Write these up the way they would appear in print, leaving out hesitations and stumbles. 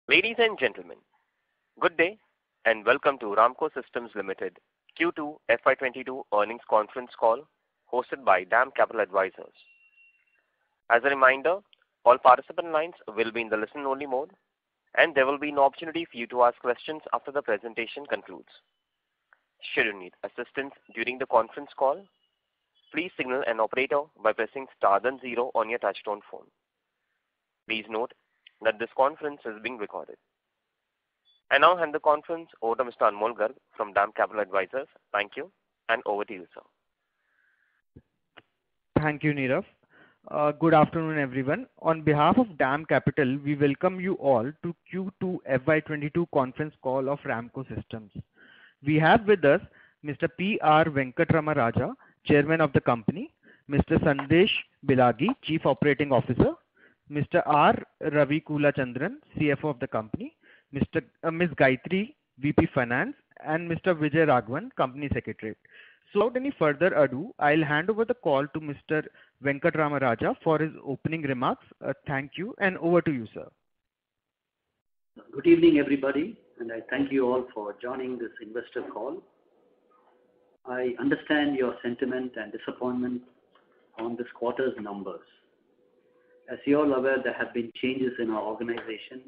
Ladies and gentlemen, good day and welcome to Ramco Systems Limited Q2 FY22 earnings conference call hosted by DAM Capital Advisors. As a reminder, all participant lines will be in the listen-only mode and there will be an opportunity for you to ask questions after the presentation concludes. Should you need assistance during the conference call, please signal an operator by pressing star then 0 on your touchtone phone. Please note that this conference is being recorded. I now hand the conference over to Mr. Anmol Garg from DAM Capital Advisors. Thank you, and over to you, sir. Thank you, Nirav. Good afternoon, everyone. On behalf of DAM Capital, we welcome you all to Q2 FY22 conference call of Ramco Systems. We have with us Mr. P.R. Venkatrama Raja, Chairman of the company, Mr. Sandesh Bilagi, Chief Operating Officer, Mr. R. Ravi Kulachandran, CFO of the company, Ms. Gayatri, VP Finance, and Mr. Vijay Raghavan, Company Secretary. So without any further ado, I'll hand over the call to Mr. Venkatrama Raja for his opening remarks. Thank you, and over to you, sir. Good evening, everybody, and I thank you all for joining this investor call. I understand your sentiment and disappointment on this quarter's numbers. As you all are aware, there have been changes in our organization,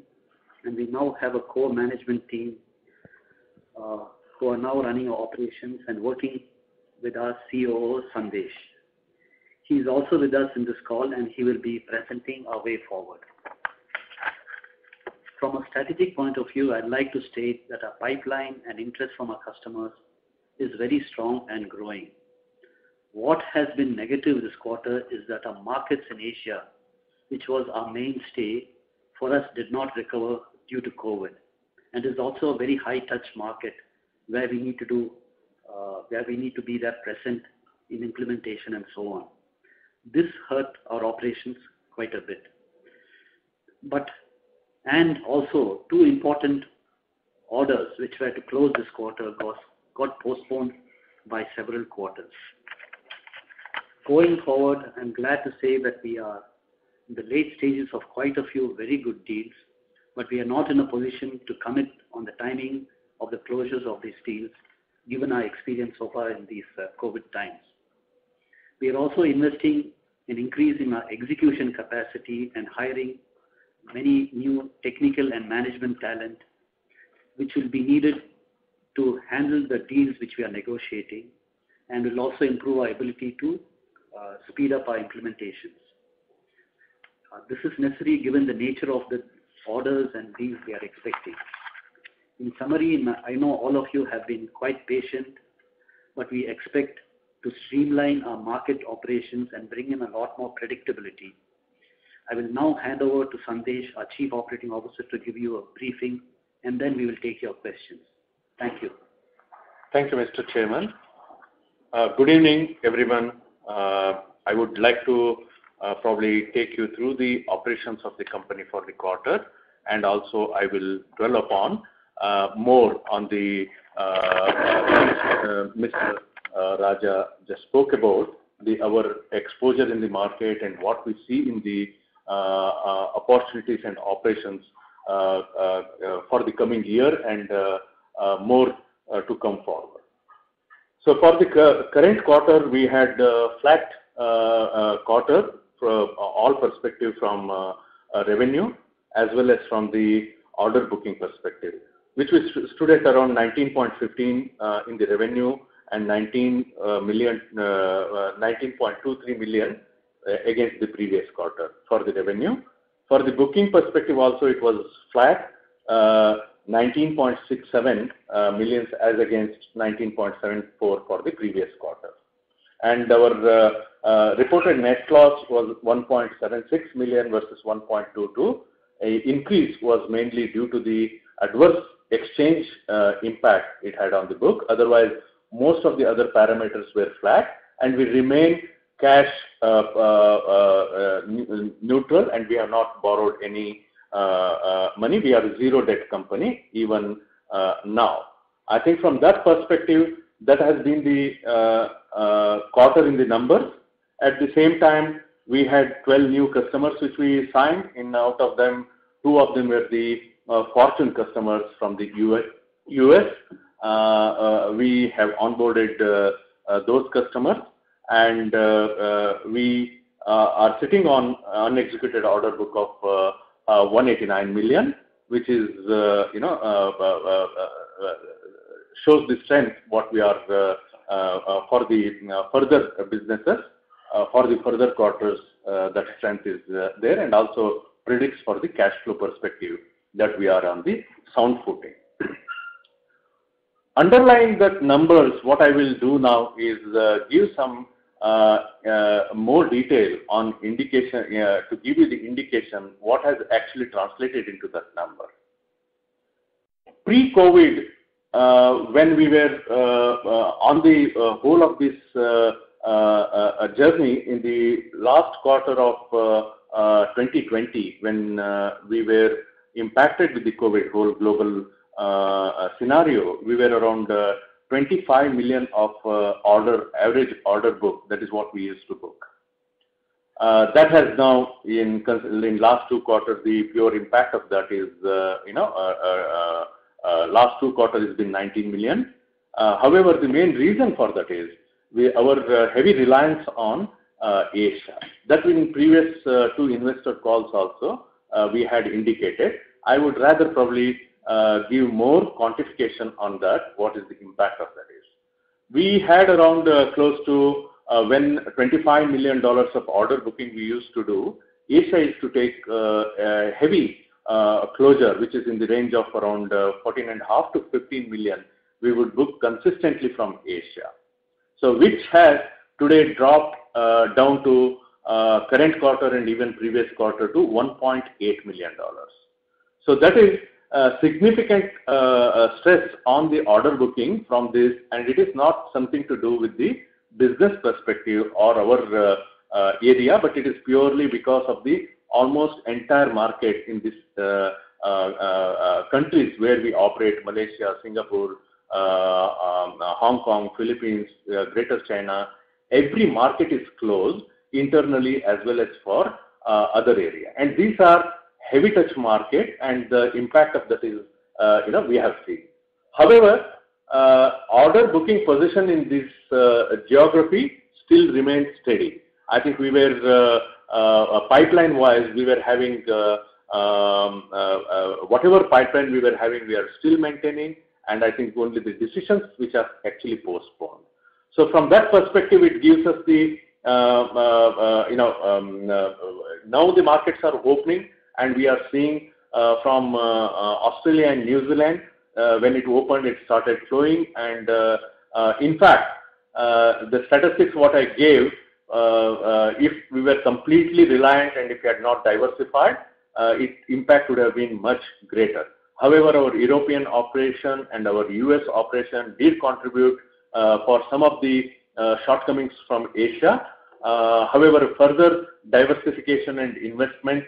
and we now have a core management team who are now running our operations and working with our COO, Sandesh. He is also with us in this call, and he will be presenting our way forward. From a strategic point of view, I'd like to state that our pipeline and interest from our customers is very strong and growing. What has been negative this quarter is that our markets in Asia, which was our mainstay, for us did not recover due to COVID, and is also a very high-touch market where we need to be there present in implementation and so on. This hurt our operations quite a bit. And also, two important orders which were to close this quarter got postponed by several quarters. Going forward, I'm glad to say that we are in the late stages of quite a few very good deals, but we are not in a position to commit on the timing of the closures of these deals, given our experience so far in these COVID times. We are also investing in increasing our execution capacity and hiring many new technical and management talent, which will be needed to handle the deals which we are negotiating, and will also improve our ability to speed up our implementations. This is necessary given the nature of the orders and deals we are expecting. In summary, I know all of you have been quite patient, but we expect to streamline our market operations and bring in a lot more predictability. I will now hand over to Sandesh, our Chief Operating Officer, to give you a briefing, and then we will take your questions. Thank you. Thank you, Mr. Chairman. Good evening, everyone. I would like to probably take you through the operations of the company for the quarter, and also I will dwell upon more on the Mr. Raja just spoke about our exposure in the market and what we see in the opportunities and operations for the coming year and more to come forward. So for the current quarter, we had flat quarter from all perspective from revenue as well as from the order booking perspective, which stood at around 19.15 in the revenue and 19.23 million against the previous quarter for the revenue. For the booking perspective also it was flat, 19.67 million as against 19.74 for the previous quarter. And our reported net loss was 1.76 million versus 1.22. An increase was mainly due to the adverse exchange impact it had on the book. Otherwise, most of the other parameters were flat, and we remain cash neutral, and we have not borrowed any money. We are a zero debt company even now. I think from that perspective, that has been the quarter in the numbers. At the same time, we had 12 new customers which we signed. Out of them, 2 of them were the Fortune customers from the US. We have onboarded those customers, and we are sitting on unexecuted order book of 189 million, which is shows the strength what we are for the further businesses, for the further quarters. That strength is there, and also predicts for the cash flow perspective that we are on the sound footing. Underlying that numbers, what I will do now is give some more detail on indication, to give you the indication what has actually translated into that number. Pre-COVID, when we were on the whole of this journey in the last quarter of 2020, when we were impacted with the COVID whole global scenario, we were around 25 million of average order book. That is what we used to book. That has now, in last 2 quarters, the pure impact of that is, last 2 quarters has been 19 million. However, the main reason for that is our heavy reliance on Asia. That in previous 2 investor calls also we had indicated. I would rather probably give more quantification on that, what is the impact of that is. We had around close to when $25 million of order booking we used to do, Asia used to take a heavy closure, which is in the range of around 14.5 to 15 million we would book consistently from Asia. So which has today dropped down to current quarter and even previous quarter to $1.8 million. So that is significant stress on the order booking from this, and it is not something to do with the business perspective or our area, but it is purely because of the almost entire market in this countries where we operate: Malaysia, Singapore, Hong Kong, Philippines, Greater China. Every market is closed internally as well as for other area, and these are heavy touch market, and the impact of that is we have seen. However, order booking position in this geography still remains steady. I think we were pipeline wise, we were having whatever pipeline we were having, we are still maintaining, and I think only the decisions which are actually postponed. So from that perspective, it gives us the now the markets are opening, and we are seeing from Australia and New Zealand, when it opened, it started flowing, and in fact, the statistics what I gave, if we were completely reliant and if we had not diversified, its impact would have been much greater. However, our European operation and our US operation did contribute for some of the shortcomings from Asia. However, further diversification and investment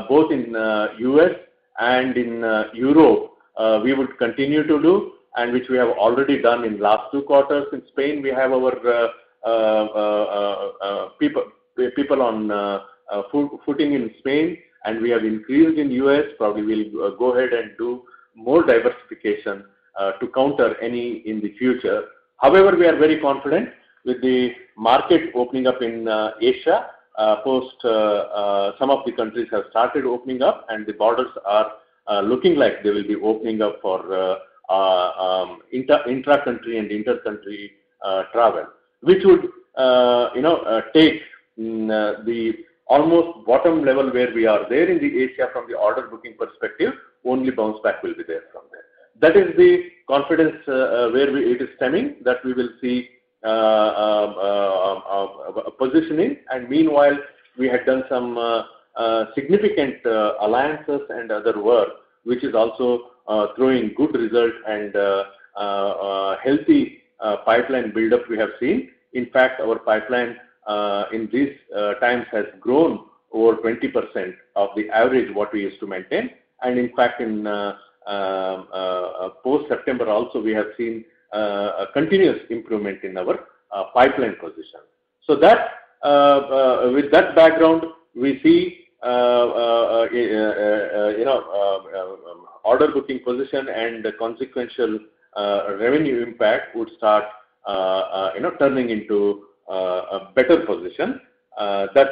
both in US and in Europe, we would continue to do, and which we have already done in last 2 quarters. In Spain, we have our people on footing in Spain, and we have increased in US. Probably we'll go ahead and do more diversification to counter any in the future. However, we are very confident with the market opening up in Asia. Post some of the countries have started opening up, and the borders are looking like they will be opening up for intra-country and inter-country travel, which would take the almost bottom level where we are there in the Asia from the order booking perspective. Only bounce back will be there from there. That is the confidence where it is stemming, that we will see positioning. And meanwhile, we had done some significant alliances and other work, which is also throwing good result, and healthy pipeline build-up we have seen. In fact, our pipeline in these times has grown over 20% of the average what we used to maintain. And in fact, in post-September also, we have seen a continuous improvement in our pipeline position. So that with that background, we see order booking position and the consequential revenue impact would start turning into a better position. That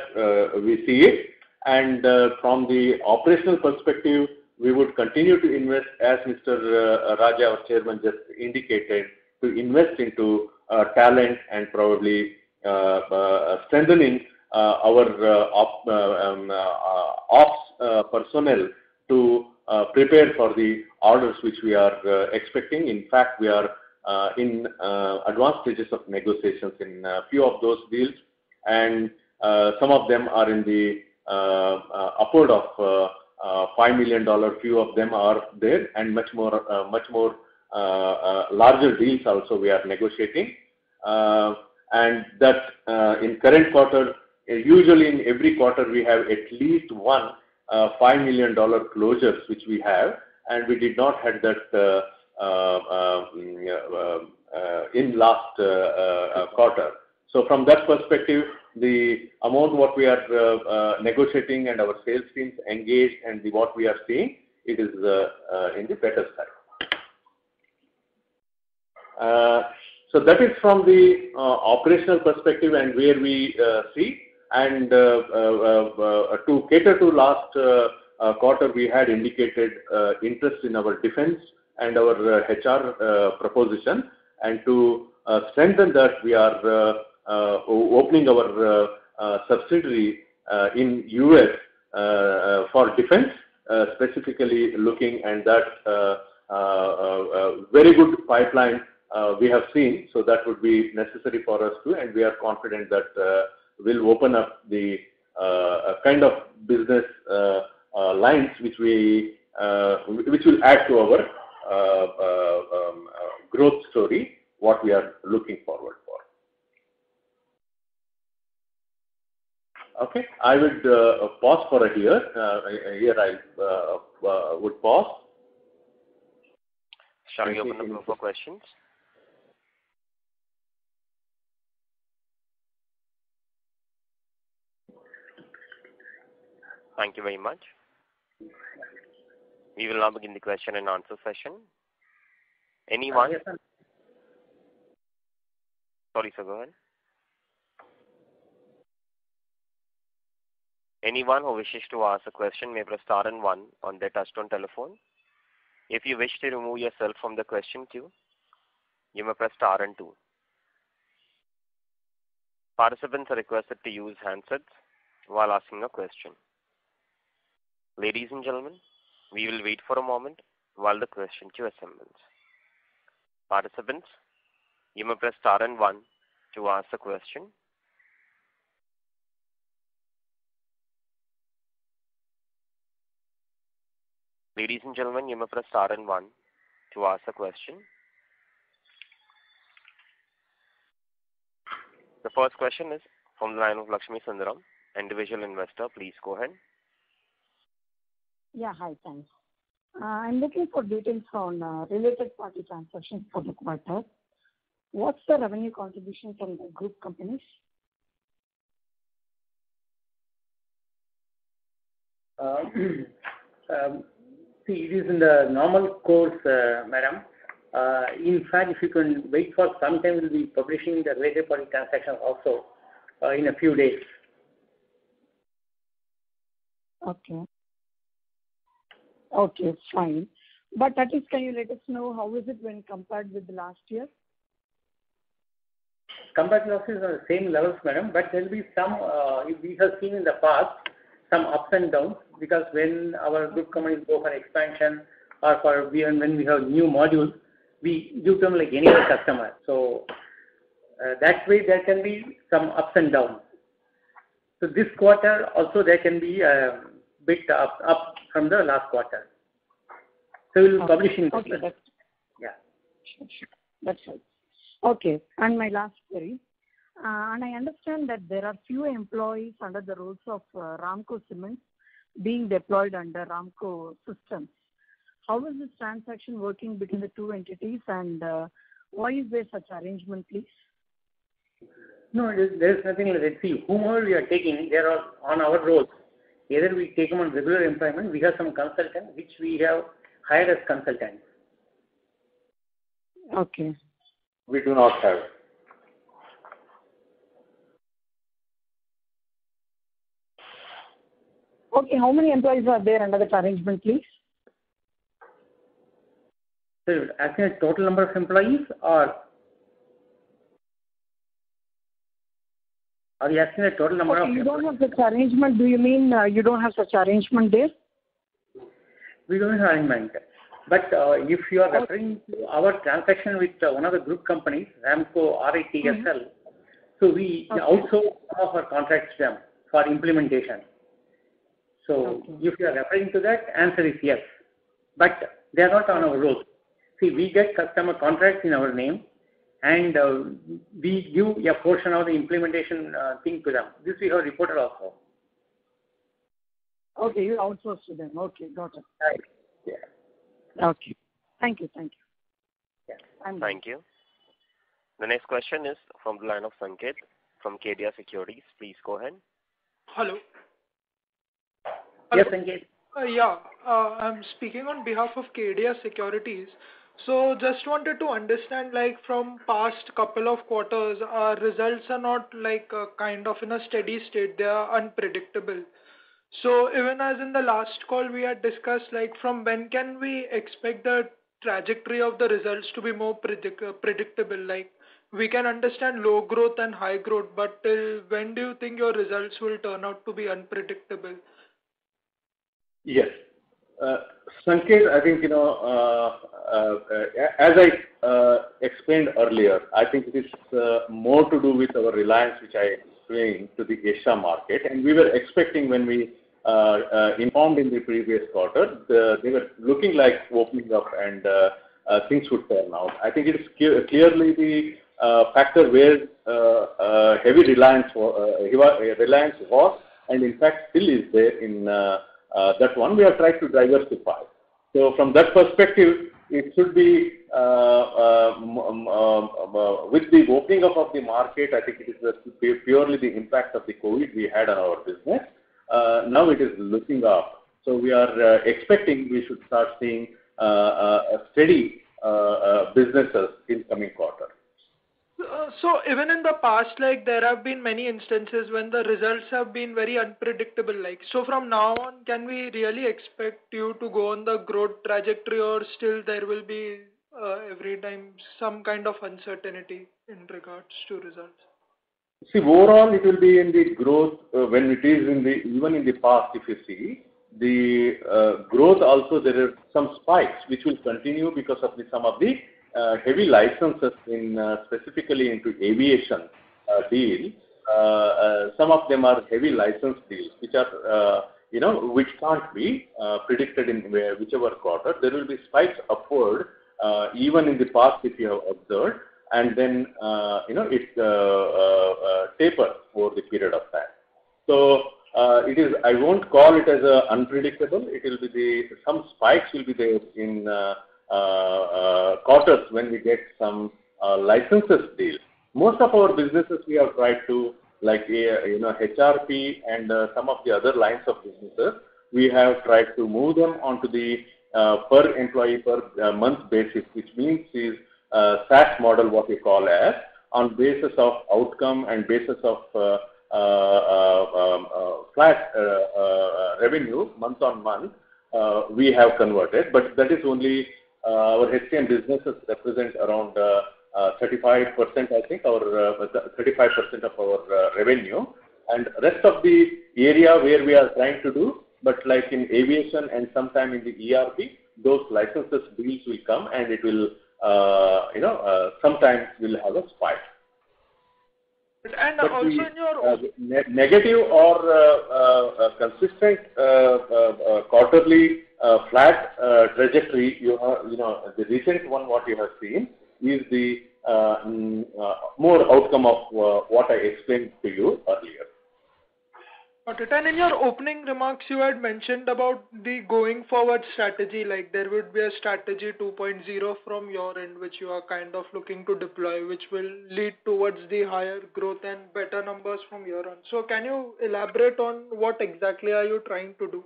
we see it. And from the operational perspective, we would continue to invest, as Mr. Raja, our chairman, just indicated, to invest into talent and probably strengthening our ops personnel to prepare for the orders which we are expecting. In fact, we are in advanced stages of negotiations in a few of those deals, and some of them are in the upward of $5 million. Few of them are there, and much more larger deals also we are negotiating. And that in current quarter, usually in every quarter we have at least one $5 million closures which we have, and we did not have that in last quarter. So from that perspective, the amount what we are negotiating and our sales teams engaged and what we are seeing, it is in the better side. So that is from the operational perspective and where we see. And to cater to last quarter, we had indicated interest in our defense and our HR proposition, and to strengthen that, we are opening our subsidiary in US for defense, specifically looking, and that very good pipeline we have seen. So that would be necessary for us too, and we are confident that will open up the kind of business lines which will add to our growth story, what we are looking forward for. Okay, I would pause for a here. Here I would pause. Shall we open the floor for questions? Thank you very much. We will now begin the question and answer session. Anyone? Yes, sir. Sorry, sir, go ahead. Anyone who wishes to ask a question may press star and one on their touchtone telephone. If you wish to remove yourself from the question queue, you may press star and two. Participants are requested to use handsets while asking a question. Ladies and gentlemen, we will wait for a moment while the question queue assembles. Participants, you may press star and one to ask a question. Ladies and gentlemen, you may press star and one to ask a question. The first question is from the line of Lakshmi Sundaram, individual investor. Please go ahead. Yeah, hi, thanks. I'm looking for details on related party transactions for the quarter. What's the revenue contribution from the group companies? See, it is in the normal course, madam. In fact, if you can wait for some time, we'll be publishing the related party transactions also in a few days. Okay. Okay, fine. But at least can you let us know how is it when compared with the last year? Compared to last year, on the same levels, madam, but there will be some, we have seen in the past, some ups and downs, because when our group companies go for expansion or for when we have new modules, we give them like any other customer. So that way there can be some ups and downs. So this quarter also there can be a bit up from the last quarter. So we will publish in okay, that's, yeah. Sure. That's right. Okay, and my last query. And I understand that there are few employees under the roles of Ramco Cements being deployed under Ramco Systems. How is this transaction working between the two entities, and why is there such arrangement, please? No, there is nothing like that. See, whomever we are taking, they are on our roles. Either we take them on regular employment, we have some consultant which we have hired as consultants. Okay. We do not have. Okay, how many employees are there under that arrangement, please? So you're asking a total number of employees, or are you asking a total number of You employees? don't have such arrangement. Do you mean you don't have such arrangement there? We don't have arrangement. But if you are referring to our transaction with one of the group companies, Ramco RITSL, so we outsource some of our contracts to them for implementation. So if you are referring to that, answer is yes. But they are not on our rolls. See, we get customer contracts in our name, and we give a portion of the implementation thing to them. This we have reported also. Okay, you outsource to them. Okay, got it. Right. Yeah. Okay. Thank you. Yeah. Thank you. The next question is from the line of Sanket from KDR Securities. Please go ahead. Hello. Yes, Sanket. I'm speaking on behalf of KDR Securities. So just wanted to understand, like from past couple of quarters, our results are not like kind of in a steady state. They are unpredictable. So even as in the last call we had discussed, like from when can we expect the trajectory of the results to be more predictable? Like we can understand low growth and high growth, but till when do you think your results will turn out to be unpredictable? Yes. Sanket, I think, as I explained earlier, I think it is more to do with our reliance, which I explained to the Asia market. And we were expecting when we informed in the previous quarter, they were looking like opening up and things would turn out. I think it is clearly the factor where heavy reliance was, and in fact still is there in that one. We have tried to diversify. So from that perspective, it should be with the opening up of the market. I think it is purely the impact of the COVID we had on our business. Now it is looking up. So we are expecting we should start seeing steady businesses in coming quarter. So even in the past, like there have been many instances when the results have been very unpredictable. Like so, from now on, can we really expect you to go on the growth trajectory, or still there will be every time some kind of uncertainty in regards to results? See, overall, it will be in the growth when it is in the even in the past. If you see the growth, also there are some spikes which will continue because of some of the heavy licenses in specifically into aviation deal. Some of them are heavy license deals, which are which can't be predicted in whichever quarter. There will be spikes upward even in the past if you have observed, and then it tapers over the period of time. So it is. I won't call it as unpredictable. It will be some spikes will be there in quarters when we get some licenses deal. Most of our businesses we have tried to, like HRP and some of the other lines of businesses, we have tried to move them onto the per employee per month basis, which means is SaaS model, what we call as, on basis of outcome and basis of flat revenue month on month. We have converted, but that is only our HCM businesses represent around 35%, I think, or 35% of our revenue. And rest of the area where we are trying to do, but like in aviation and sometime in the ERP, those licenses deals will come and it will, sometimes will have a spike. And but also the, in your negative or consistent quarterly flat trajectory, the recent one what you have seen is the more outcome of what I explained to you earlier. Got it. And in your opening remarks, you had mentioned about the going forward strategy, like there would be a strategy 2.0 from your end, which you are kind of looking to deploy, which will lead towards the higher growth and better numbers from your end. So can you elaborate on what exactly are you trying to do?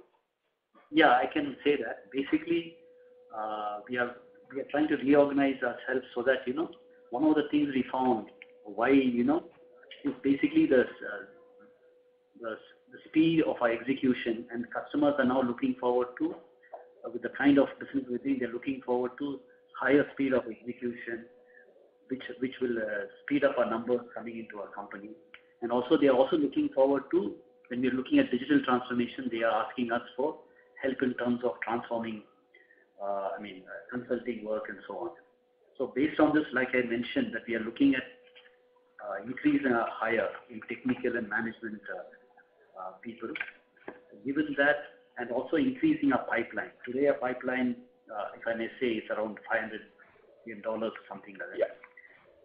Yeah, I can say that. Basically, we are trying to reorganize ourselves so that, one of the things we found why, is basically the speed of our execution, and customers are now looking forward to, with the kind of business we're doing, they're looking forward to higher speed of execution, which will speed up our numbers coming into our company. And also, they are also looking forward to, when we're looking at digital transformation, they are asking us for help in terms of transforming, consulting work and so on. So based on this, like I mentioned, that we are looking at increasing our hire in technical and management people. Given that, and also increasing our pipeline. Today, our pipeline, if I may say, is around $500 million or something like that. Yeah.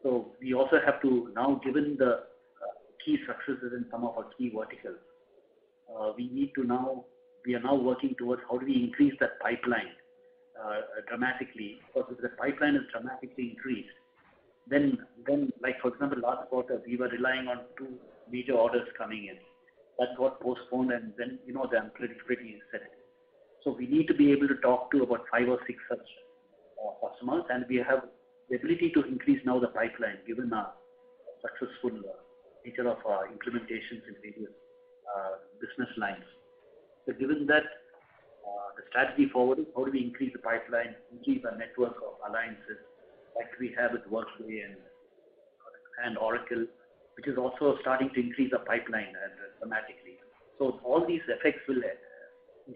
So we also have to now, given the key successes in some of our key verticals, we are now working towards how do we increase that pipeline dramatically. Because if the pipeline is dramatically increased, then like for example, last quarter we were relying on 2 major orders coming in. That got postponed, and then the unpredictability is set. So we need to be able to talk to about 5 or 6 such customers, and we have the ability to increase now the pipeline given our successful nature of our implementations in various business lines. So given that, the strategy forward is how do we increase the pipeline, increase our network of alliances like we have with Workday and Oracle, which is also starting to increase the pipeline dramatically. So all these effects will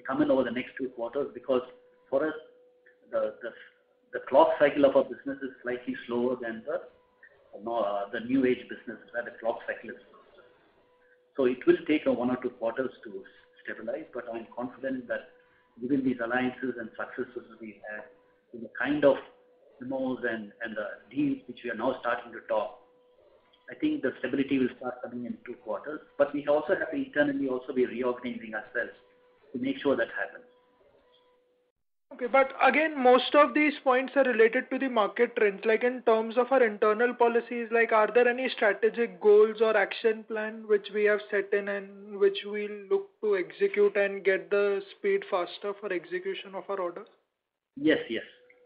come in over the next 2 quarters, because for us, the clock cycle of our business is slightly slower than the new age business, where the clock cycle is faster. So it will take 1 or 2 quarters to stabilize, but I'm confident that given these alliances and successes we have, in the kind of demos and the deals which we are now starting to talk, I think the stability will start coming in 2 quarters. But we also have to internally also be reorganizing ourselves to make sure that happens. Okay, but again, most of these points are related to the market trends. Like in terms of our internal policies, like are there any strategic goals or action plan which we have set in and which we'll look to execute and get the speed faster for execution of our orders? Yes.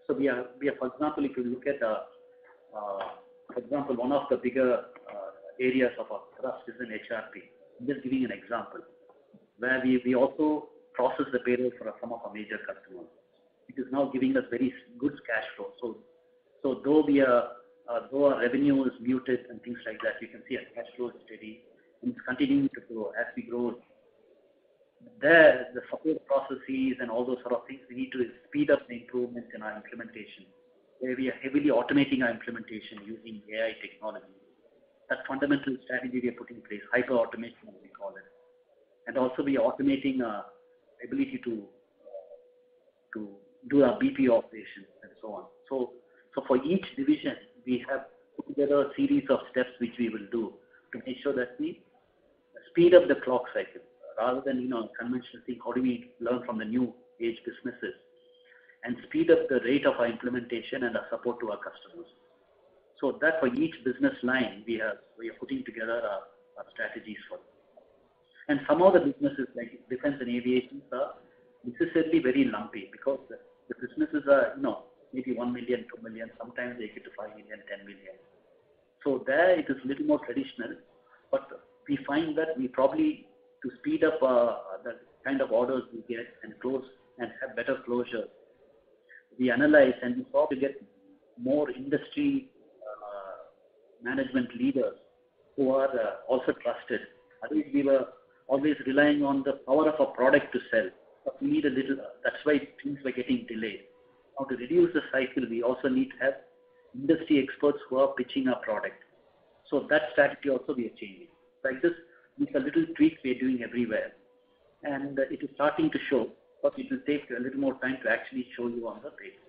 So we are for example, if you look at for example, one of the bigger areas of our thrust is in HRP. I'm just giving an example, where we also process the payroll for some of our major customers. It is now giving us very good cash flow. So though our revenue is muted and things like that, you can see our cash flow is steady and it's continuing to grow as we grow. There, the support processes and all those sort of things, we need to speed up the improvements in our implementation, where we are heavily automating our implementation using AI technology. That fundamental strategy we are putting in place, hyper automation as we call it. And also we are automating our ability to do our BP operations and so on. So for each division, we have put together a series of steps which we will do to make sure that we speed up the clock cycle, rather than conventional thing. How do we learn from the new age businesses and speed up the rate of our implementation and our support to our customers? So that for each business line, we are putting together our strategies for it. And some of the businesses like defense and aviation are necessarily very lumpy, because the businesses are maybe 1 million, 2 million, sometimes they get to 5 million, 10 million. So there it is a little more traditional, but we find that we probably, to speed up the kind of orders we get and close and have better closure, we analyze and we probably get more industry management leaders who are also trusted. Otherwise, we were always relying on the power of a product to sell. But we need a little, that's why things were getting delayed. Now to reduce the cycle, we also need to have industry experts who are pitching our product. So that strategy also we are changing. Like this, these are little tweaks we are doing everywhere. And it is starting to show, but it will take a little more time to actually show you on the page.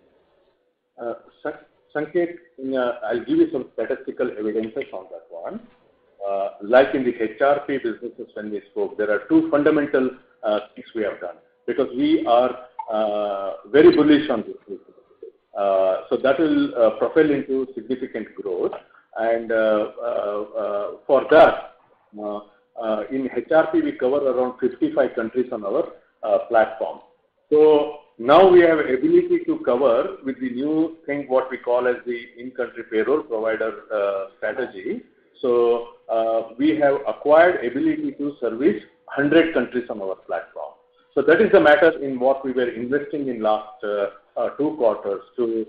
Sanket, I'll give you some statistical evidences on that one. Like in the HRP businesses when we spoke, there are 2 fundamental things we have done, because we are very bullish on this business. So that will propel into significant growth. And for that, in HRP, we cover around 55 countries on our platform. So now we have ability to cover with the new thing what we call as the in-country payroll provider strategy. So we have acquired ability to service 100 countries on our platform. So that is the matter in what we were investing in last 2 quarters to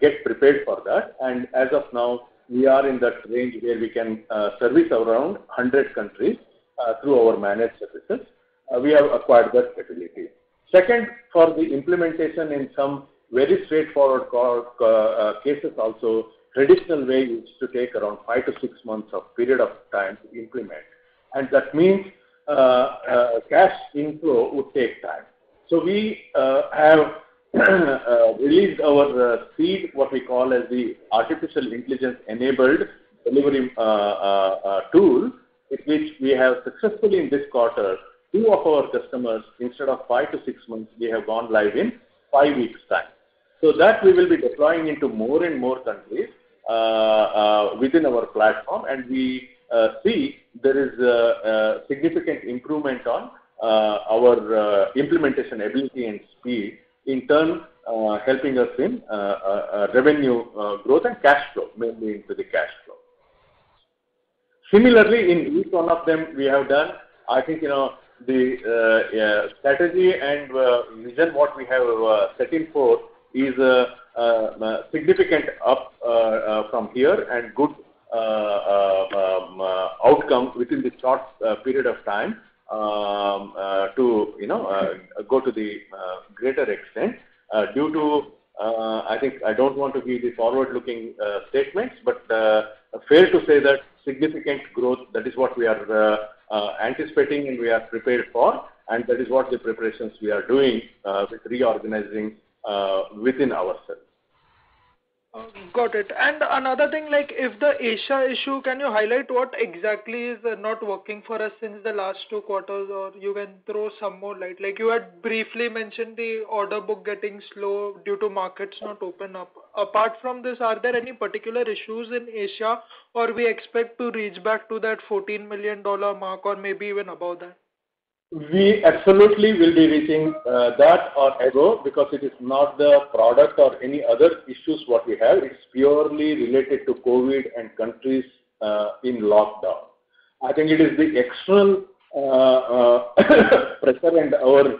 get prepared for that. And as of now, we are in that range where we can service around 100 countries through our managed services. We have acquired that ability. Second, for the implementation in some very straightforward cases also, traditional way used to take around 5 to 6 months of period of time to implement. And that means cash inflow would take time. So we have released our Seed, what we call as the artificial intelligence enabled delivery tool, with which we have successfully in this quarter, 2 of our customers, instead of 5 to 6 months, we have gone live in 5 weeks time. So that we will be deploying into more and more countries within our platform, and we see there is a significant improvement on our implementation ability and speed, in turn helping us in revenue growth and cash flow, mainly into the cash flow. Similarly, in each one of them we have done, I think, the strategy and vision what we have set in forth is significant up from here, and good outcome within the short period of time to go to the greater extent due to I think I don't want to give the forward-looking statements, but fair to say that significant growth, that is what we are anticipating and we are prepared for, and that is what the preparations we are doing with reorganizing within ourselves. Got it. And another thing, like if the Asia issue, can you highlight what exactly is not working for us since the last 2 quarters, or you can throw some more light? Like you had briefly mentioned the order book getting slow due to markets not open up. Apart from this, are there any particular issues in Asia, or we expect to reach back to that $14 million mark, or maybe even above that? We absolutely will be reaching that or above, because it is not the product or any other issues what we have. It's purely related to COVID and countries in lockdown. I think it is the external pressure and our,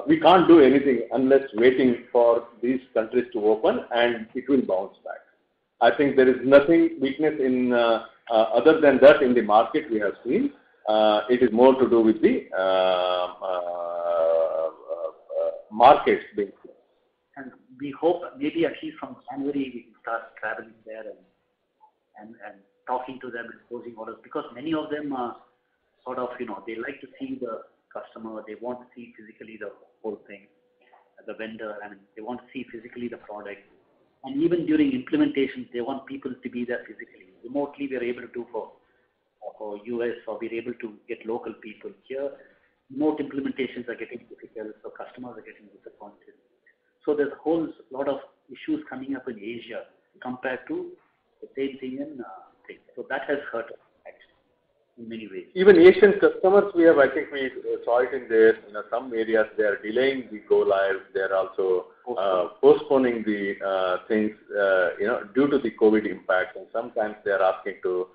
we can't do anything unless waiting for these countries to open, and it will bounce back. I think there is nothing weakness in other than that in the market we have seen. It is more to do with the markets being closed. And we hope maybe at least from January we can start traveling there and talking to them and closing orders, because many of them are sort of, they like to see the customer, they want to see physically the whole thing, the vendor, and they want to see physically the product. And even during implementation, they want people to be there physically. Remotely we are able to do for US, or we're able to get local people. Here, remote implementations are getting difficult, so customers are getting disappointed. So there's a whole lot of issues coming up in Asia compared to the same thing in things. So that has hurt us, actually, in many ways. Even Asian customers, I think we saw it in there, some areas they are delaying the go live. They are also postponing the things, due to the COVID impact, and sometimes they are asking to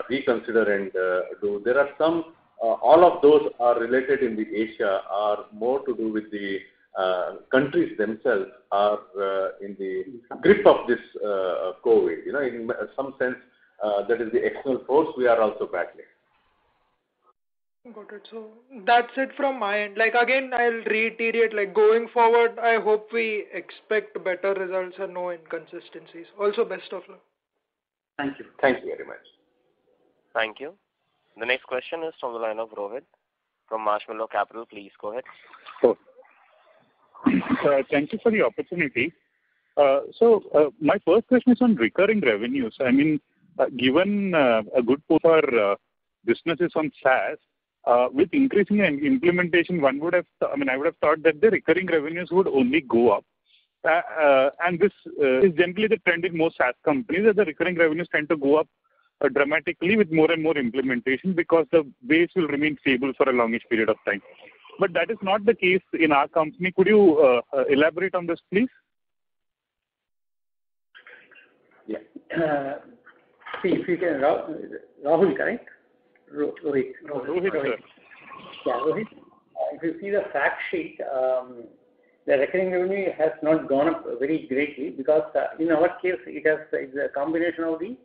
reconsider and do. There are some, all of those are related in the Asia, are more to do with the countries themselves are in the grip of this COVID. In some sense, that is the external force we are also battling. Got it. So that's it from my end. Like again, I'll reiterate, like going forward, I hope we expect better results and no inconsistencies. Also, best of luck. Thank you. Thank you very much. Thank you. The next question is from the line of Rohit from Marshmallow Capital. Please go ahead. Thank you for the opportunity. My first question is on recurring revenues. I mean, given a good portion of our businesses on SaaS, with increasing implementation, I would have thought that the recurring revenues would only go up. And this is generally the trend in most SaaS companies, that the recurring revenues tend to go up dramatically with more and more implementation, because the base will remain stable for a longish period of time. but that is not the case in our company. Could you elaborate on this, please? Yeah. See, if you can, Rahul, correct? Rohit. Rohit, sir. Yeah, Rohit. If you see the fact sheet, the recurring revenue has not gone up very greatly because in our case, it's a combination of the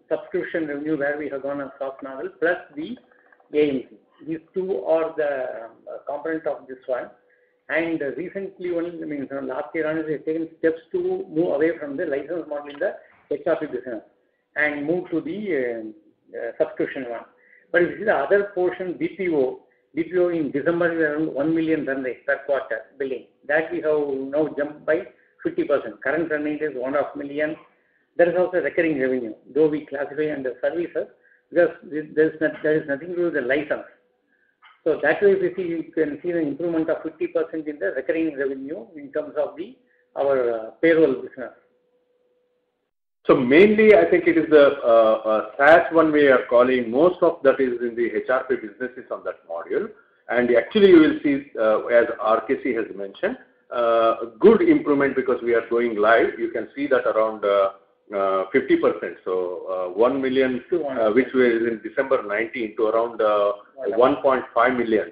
subscription revenue where we have gone on soft novel plus the AMC. These two are the component of this one. And recently, last year, we have taken steps to move away from the license model in the HRP business and move to the subscription one. But if you see the other portion, BPO in December is around 1 million run rate per quarter billing. That we have now jumped by 50%. Current run rate is 1.5 million. That is also recurring revenue, though we classify under services because there is nothing to do with the license. So that way, you can see an improvement of 50% in the recurring revenue in terms of our payroll business. So mainly, I think it is the SaaS one we are calling. Most of that is in the HRP businesses on that module. And actually, you will see, as RKC has mentioned, good improvement because we are going live. You can see that around 50%. So 1 million, which was in December 19, to around 1.5 million,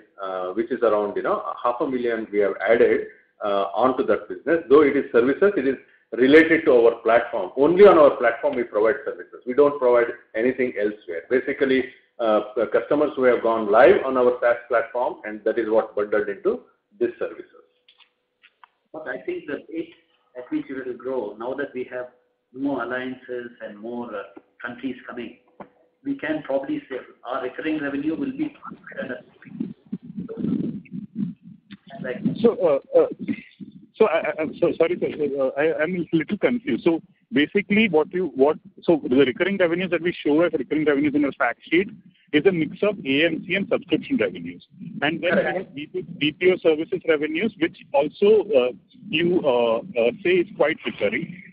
which is around 500,000 we have added onto that business. Though it is services, it is related to our platform. Only on our platform we provide services. We don't provide anything elsewhere. Basically, customers who have gone live on our SaaS platform, and that is what bundled into this services. But I think that at which it will grow, now that we have more alliances and more countries coming, we can probably say our recurring revenue will be I'm so sorry, sir. I'm a little confused. So basically, so the recurring revenues that we show as recurring revenues in our fact sheet is a mix of AMC and subscription revenues, and then BPO services revenues, which also you say is quite recurring.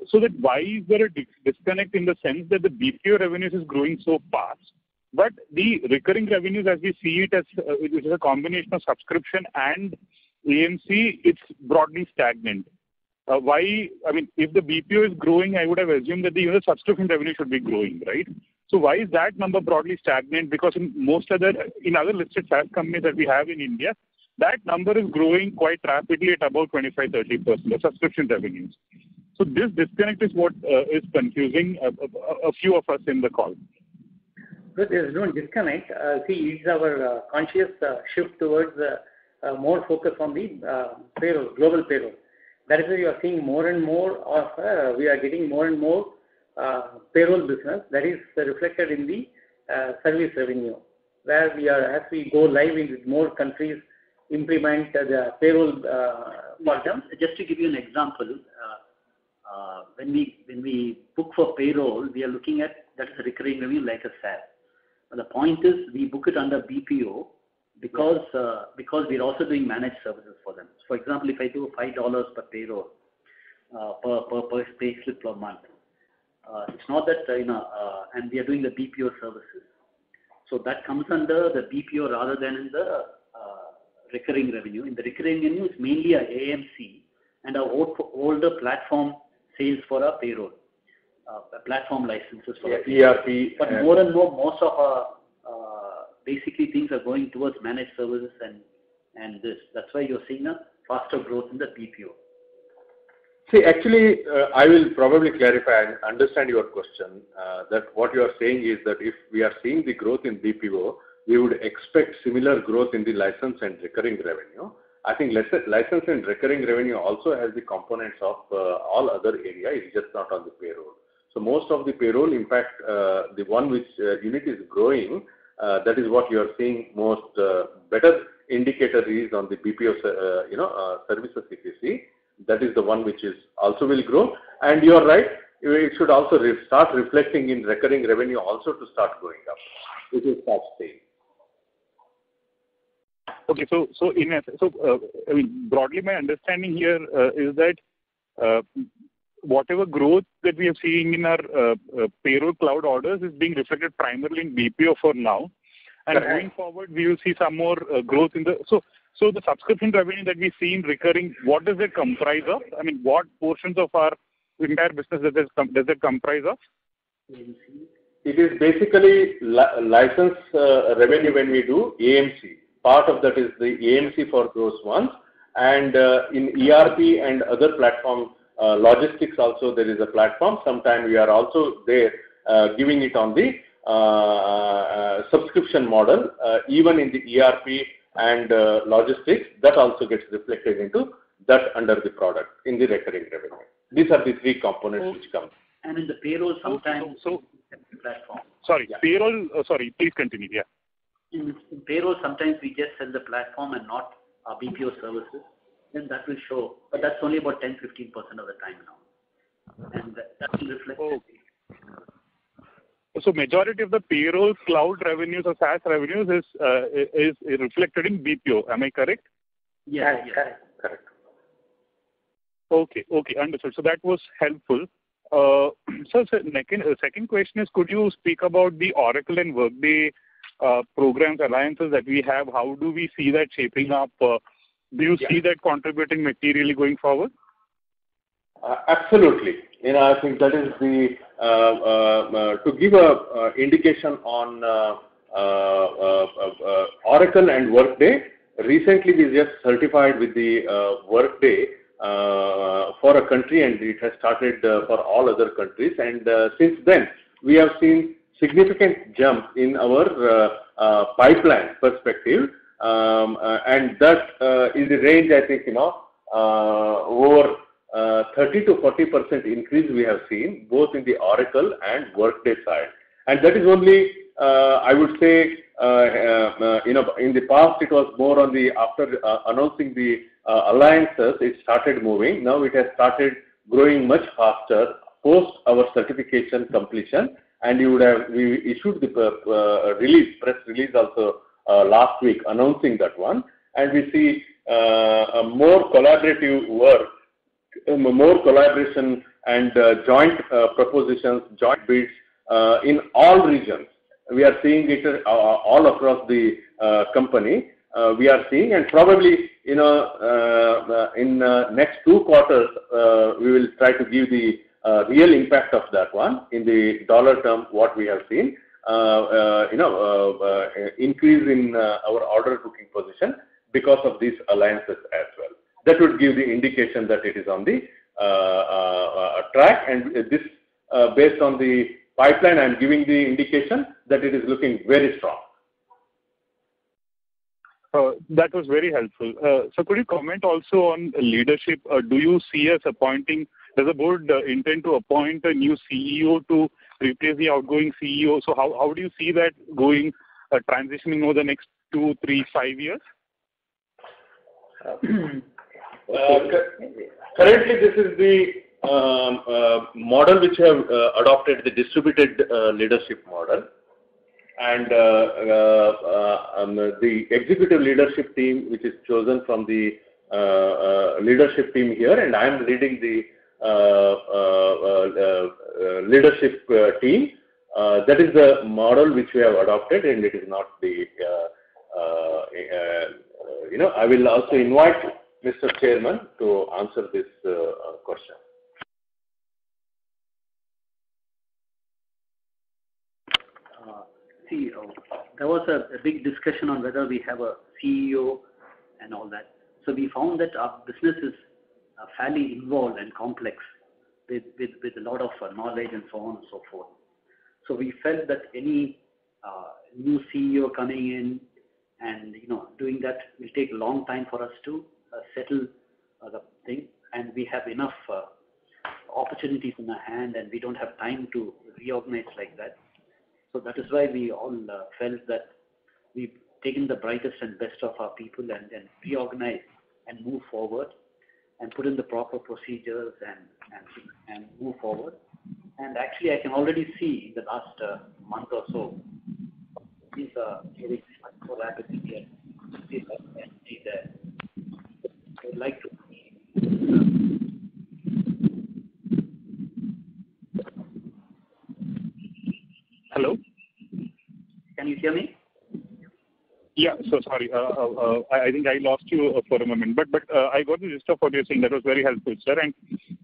So that why is there a disconnect in the sense that the BPO revenues is growing so fast, but the recurring revenues, as we see it as which is a combination of subscription and AMC, it's broadly stagnant. Why? I mean, if the BPO is growing, I would have assumed that the subscription revenue should be growing, right? So why is that number broadly stagnant? Because in other listed SaaS companies that we have in India, that number is growing quite rapidly at about 25-30%, the subscription revenues. So this disconnect is what is confusing a few of us in the call. But there is no disconnect. See, it's our conscious shift towards more focus on the payroll, global payroll. That is why you are seeing more and more of, we are getting more and more payroll business that is reflected in the service revenue, where as we go live in more countries, implement the payroll model. Just to give you an example, when we book for payroll, we are looking at that is a recurring revenue like a SaaS. But the point is we book it under BPO because we're also doing managed services for them. For example, if I do $5 per payroll per pay slip per month, it's not that and we are doing the BPO services. So that comes under the BPO rather than in the recurring revenue. In the recurring revenue, it's mainly our AMC and our older platform sales for our payroll, platform licenses for ERP. But more and more, most of our basically things are going towards managed services and this. That's why you're seeing a faster growth in the BPO. See, actually, I will probably clarify and understand your question. That what you are saying is that if we are seeing the growth in BPO, we would expect similar growth in the license and recurring revenue. I think license and recurring revenue also has the components of all other areas. It's just not on the payroll. So most of the payroll, in fact, the one which unit is growing, that is what you are seeing most better indicator is on the BPO, services. If you see, that is the one which is also will grow. And you are right, it should also start reflecting in recurring revenue also to start going up, which is start staying. Okay, so I mean, broadly, my understanding here is that whatever growth that we are seeing in our payroll cloud orders is being reflected primarily in BPO for now, And going forward, we will see some more growth in the... So the subscription revenue that we see in recurring, what does it comprise of? I mean, what portions of our entire business does it comprise of? It is basically license revenue when we do AMC. Part of that is the AMC for those ones. And in ERP and other platform, logistics also there is a platform. Sometimes we are also there giving it on the subscription model, even in the ERP and logistics, that also gets reflected into that under the product in the recurring revenue. These are the three components which come. And in the payroll, sometimes platform. Sorry, payroll. Sorry, please continue. Yeah. In payroll, sometimes we just sell the platform and not our BPO services. Then that will show, but that's only about 10-15% of the time now, and that will reflect. So majority of the payroll cloud revenues or SaaS revenues is reflected in BPO. Am I correct? Yes, correct. Okay, understood. So that was helpful. So second question is, could you speak about the Oracle and Workday programs, alliances that we have? How do we see that shaping up? Do you see that contributing materially going forward? Absolutely. I think that is the to give a indication on Oracle and Workday. Recently, we just certified with the Workday for a country, and it has started for all other countries. And since then, we have seen significant jump in our pipeline perspective, and that is the range. I think over 30 to 40% increase we have seen both in the Oracle and Workday side, and that is only I would say in the past it was more on the after announcing the alliances it started moving. Now it has started growing much faster post our certification completion, and we issued the press release also last week announcing that one, and we see more collaborative work, more collaboration and joint propositions, joint bids in all regions. We are seeing it all across the company. We are seeing, and probably in next 2 quarters we will try to give the real impact of that one in the dollar term. What we have seen, increase in our order booking position because of these alliances as well. That would give the indication that it is on the track, and this based on the pipeline, I am giving the indication that it is looking very strong. That was very helpful. So could you comment also on leadership? Do you see us appointing, does the board intend to appoint a new CEO to replace the outgoing CEO? So how do you see that going, transitioning over the next 2, 3, 5 years? Currently, this is the model which have adopted the distributed leadership model, and the executive leadership team which is chosen from the leadership team here, and I am leading the leadership team. That is the model which we have adopted, and it is not the I will also invite Mr. Chairman to answer this question. There was a big discussion on whether we have a CEO and all that. So we found that our business is fairly involved and complex with a lot of knowledge and so on and so forth. So we felt that any new CEO coming in and doing that will take a long time for us to settle the thing, and we have enough opportunities in our hand, and we don't have time to reorganize like that. So that is why we all felt that we've taken the brightest and best of our people and then reorganize and move forward and put in the proper procedures and move forward. And actually, I can already see in the last month or so, these very collaborative and see that I would like to. Hello? Can you hear me? Yeah. So sorry. I think I lost you for a moment, but I got the gist of what you're saying. That was very helpful, sir. And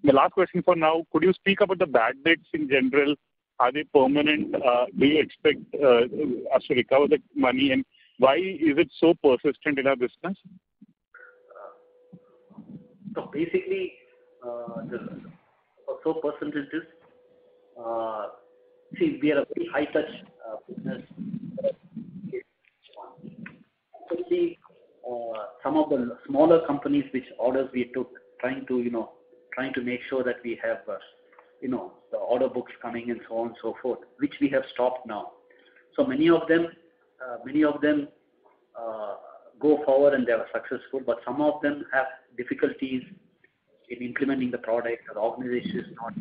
the last question for now, could you speak about the bad debts in general? Are they permanent? Do you expect us to recover the money, and why is it so persistent in our business? So basically, so persistent is, see, we are a very high-touch business. Especially some of the smaller companies which orders we took, trying to make sure that we have, the order books coming and so on and so forth, which we have stopped now. So many of them go forward and they are successful, but some of them have difficulties in implementing the product, or the organization is not.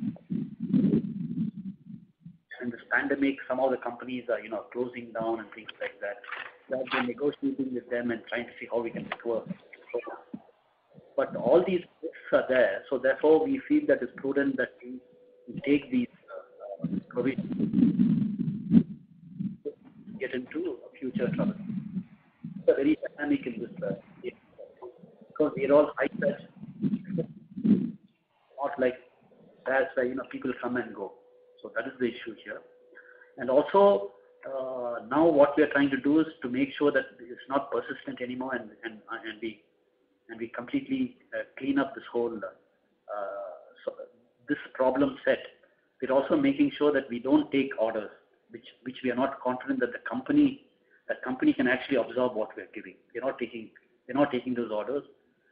In this pandemic, some of the companies are, closing down and things like that. We have been negotiating with them and trying to see how we can recover. But all these risks are there, so therefore we feel that it's prudent that we take these provisions, get into future trouble. It's very dynamic in this because we are all high touch, not like SaaS where people come and go. So that is the issue here. And also now what we are trying to do is to make sure that it's not persistent anymore, and we completely clean up this whole this problem set. We're also making sure that we don't take orders which we are not confident that the company can actually absorb what we're giving. We're not taking those orders,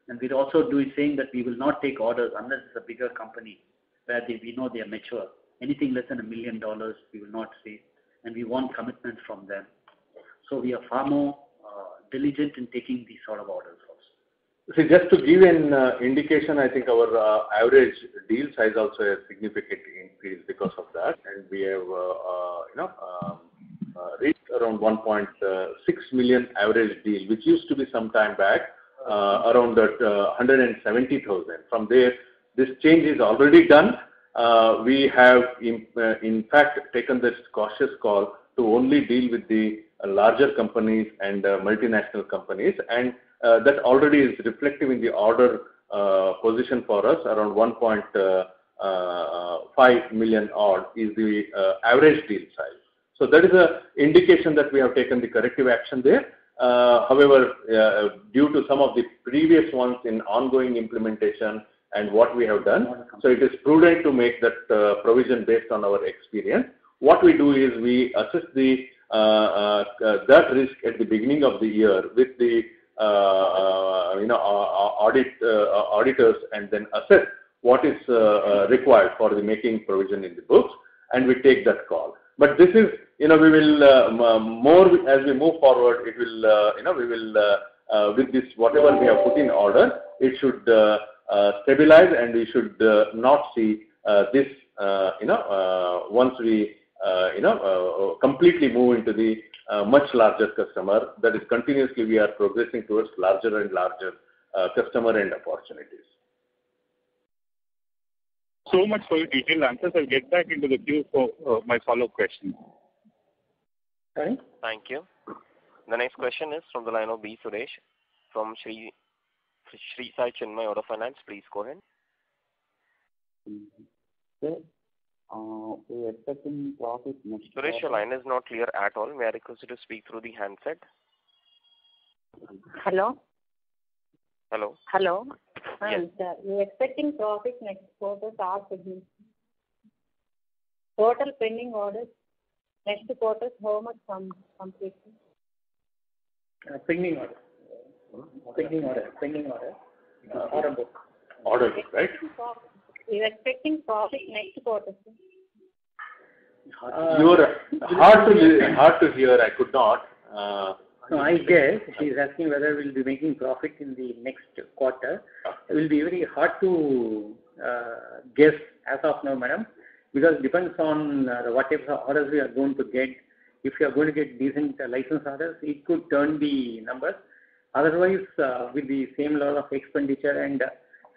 and we're also saying that we will not take orders unless it's a bigger company where we know they are mature. Anything less than $1 million we will not say, and we want commitments from them. So we are far more diligent in taking these sort of orders also. See, just to give an indication, I think our average deal size also has significantly increased because of that, and we have reached around 1.6 million average deal, which used to be some time back around that 170,000. From there, this change is already done. We have in fact taken this cautious call to only deal with the larger companies and multinational companies, and that already is reflective in the order position for us. Around 1.5 million odd is the average deal size. So that is an indication that we have taken the corrective action there. However, due to some of the previous ones in ongoing implementation and what we have done, so it is prudent to make that provision based on our experience. What we do is we assess that risk at the beginning of the year with the auditors, and then assess what is required for the making provision in the books, and we take that call. But this is, we will more as we move forward. It will, we will with this whatever we have put in order, it should stabilize, and we should not see this, once we, completely move into the much larger customer. That is, continuously we are progressing towards larger and larger customer and opportunities. So much for your detailed answers. I'll get back into the queue for my follow-up question. Sorry? Thank you. The next question is from the line of B. Suresh from Sri Sai Chinmay Auto Finance. Please go ahead. Sir, we're expecting profit next Suresh, quarter. your line is not clear at all. May I request you to speak through the handset? Hello? Hello? Hello? Yes. Sir, we're expecting profit next quarter. Total pending orders next quarter, how much completion? Pending order. Order book. Order book, right? We're expecting profit next quarter, sir. You are hard to hear. I could not. No, I guess she is asking whether we'll be making profit in the next quarter. It will be very hard to guess as of now, madam, because it depends on what type of orders we are going to get. If we are going to get decent license orders, it could turn the numbers. Otherwise, with the same level of expenditure and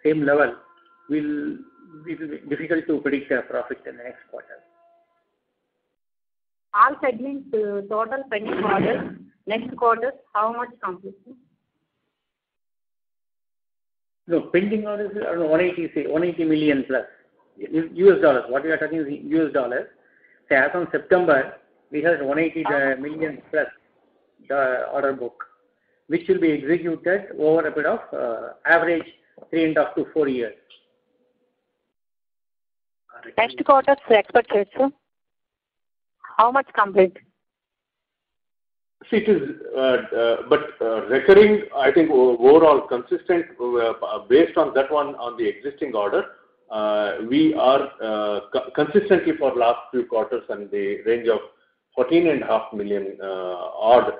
same level, it will be difficult to predict a profit in the next quarter. All segments total pending orders Next quarter, how much completion? No, pending orders is around 180 million plus. US dollars. What we are talking is US dollars. So as on September, we have 180 million plus the order book, which will be executed over a period of average 3.5 to 4 years. Next quarter, expected, sir. How much complete? See, it is, recurring, I think overall consistent, based on that one, on the existing order, we are consistently for last few quarters in the range of 14.5 million odd,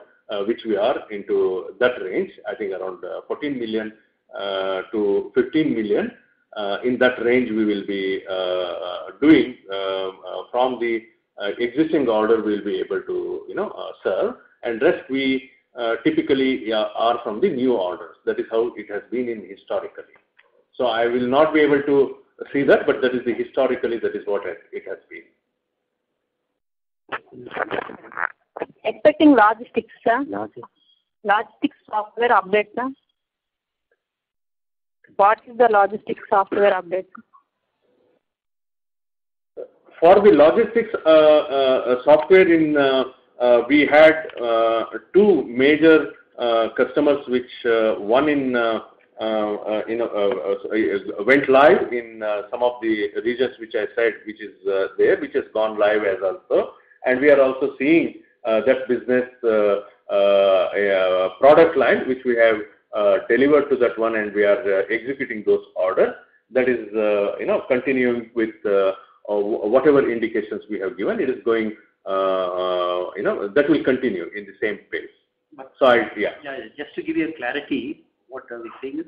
which we are into that range, I think around 14 million to 15 million. In that range we will be doing from the existing order we will be able to, serve, and rest we typically are from the new orders. That is how it has been in historically. So I will not be able to see that, but that is the historically, that is what it has been. Expecting logistics, sir. Logistics software update, sir. What is the logistics software update? For the logistics software, we had two major customers, which one went live in some of the regions which I said, which is there, which has gone live as also, and we are also seeing that business product line which we have delivered to that one, and we are executing those orders. That is, continuing with whatever indications we have given. It is going, that will continue in the same pace. So just to give you a clarity, what we're saying is,